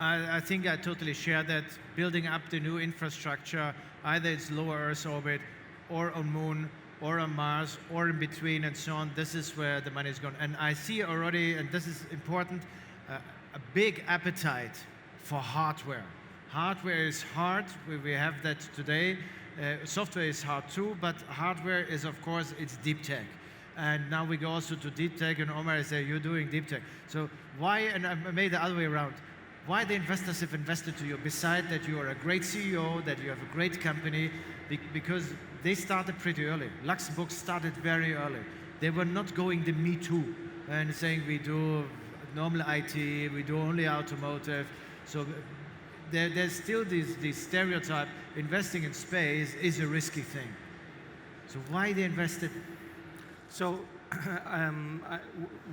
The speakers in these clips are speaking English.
I think I totally share that. Building up the new infrastructure, either it's low Earth orbit, or on Moon, or on Mars, or in between, and so on. This is where the money is going. And I see already, and this is important, a big appetite for hardware. Hardware is hard. We have that today. Software is hard too, but hardware is, of course, it's deep tech. And now we go also to deep tech, and Omar say, you're doing deep tech. So why, and I made the other way around, why the investors have invested to you, beside that you are a great CEO, that you have a great company, because they started pretty early. Luxembourg started very early. They were not going the Me Too and saying we do normal IT, we do only automotive. So there's still this stereotype, investing in space is a risky thing. So why they invested? So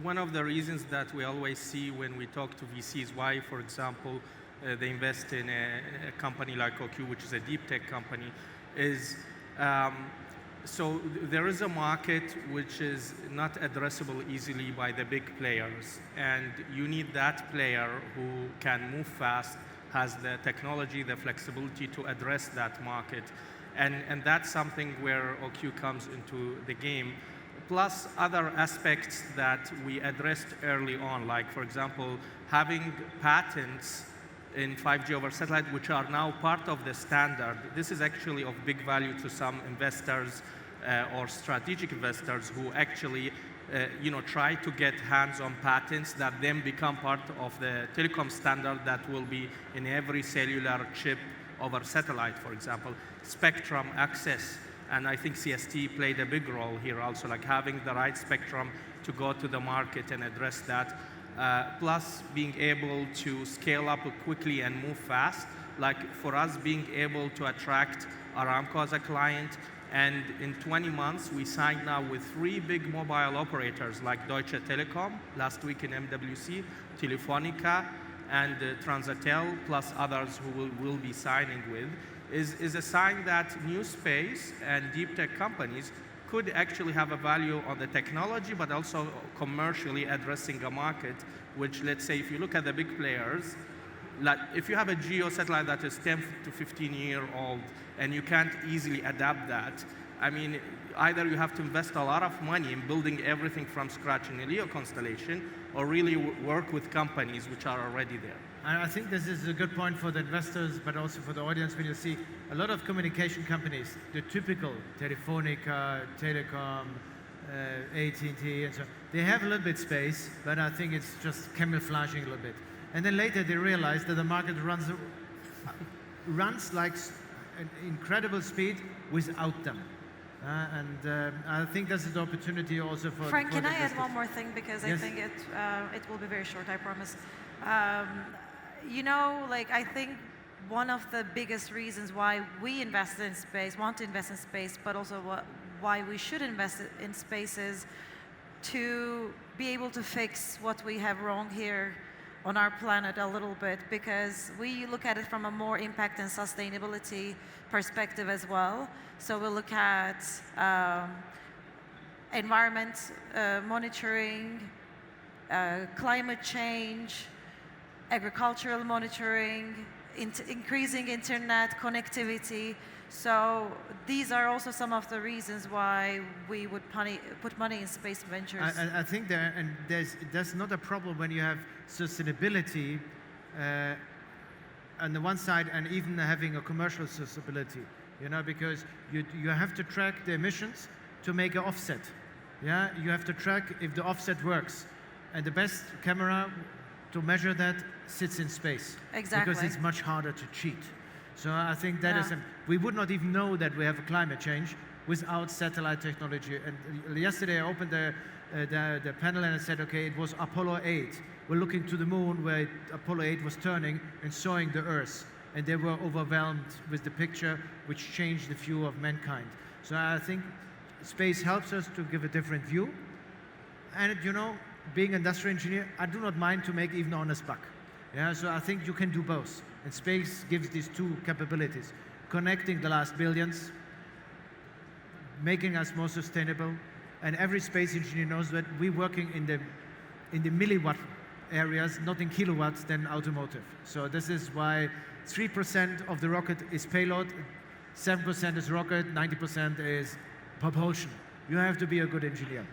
one of the reasons that we always see when we talk to VCs, why, for example, they invest in a company like OQ, which is a deep tech company, is so there is a market which is not addressable easily by the big players, and you need that player who can move fast, has the technology, the flexibility to address that market, and that's something where OQ comes into the game. Plus other aspects that we addressed early on, like, for example, having patents in 5G over satellite, which are now part of the standard. This is actually of big value to some investors or strategic investors who actually try to get hands on patents that then become part of the telecom standard that will be in every cellular chip over satellite, for example. Spectrum access. And I think CST played a big role here also, like having the right spectrum to go to the market and address that. Plus being able to scale up quickly and move fast, like for us being able to attract Aramco as a client. And in 20 months, we signed now with 3 big mobile operators like Deutsche Telekom, last week in MWC, Telefonica, and Transatel, plus others who will be signing with. Is a sign that new space and deep tech companies could actually have a value on the technology, but also commercially addressing a market, which, let's say, if you look at the big players, like if you have a geo satellite that is 10 to 15 year old and you can't easily adapt that, I mean, either you have to invest a lot of money in building everything from scratch in a LEO constellation, or really work with companies which are already there. And I think this is a good point for the investors, but also for the audience. When you see a lot of communication companies, the typical Telefonica, Telecom, AT&T, and so on, they have a little bit space, but I think it's just camouflaging a little bit. And then later they realize that the market runs like an incredible speed without them. I think this is the opportunity also for Frank, for can I add investors. one more thing? Because Yes. I think it will be very short, I promise. I think one of the biggest reasons why we invest in space, want to invest in space, but also why we should invest in space is to be able to fix what we have wrong here on our planet a little bit, because we look at it from a more impact and sustainability perspective as well. So we'll look at environment monitoring, climate change, agricultural monitoring, increasing internet connectivity. So these are also some of the reasons why we would put money in space ventures. I think there's not a problem when you have sustainability on the one side, and even having a commercial sustainability, because you have to track the emissions to make an offset. Yeah, you have to track if the offset works, and the best camera to measure that sits in space. Exactly. Because it's much harder to cheat. So I think that is, we would not even know that we have a climate change without satellite technology. And yesterday I opened the panel and I said, okay, it was Apollo 8. We're looking to the moon where Apollo 8 was turning and showing the Earth. And they were overwhelmed with the picture, which changed the view of mankind. So I think space helps us to give a different view. And being an industrial engineer, I do not mind to make even honest buck. Yeah, so I think you can do both. And space gives these two capabilities: connecting the last billions, making us more sustainable. And every space engineer knows that we're working in the milliwatt areas, not in kilowatts, than automotive. So this is why 3% of the rocket is payload, 7% is rocket, 90% is propulsion. You have to be a good engineer.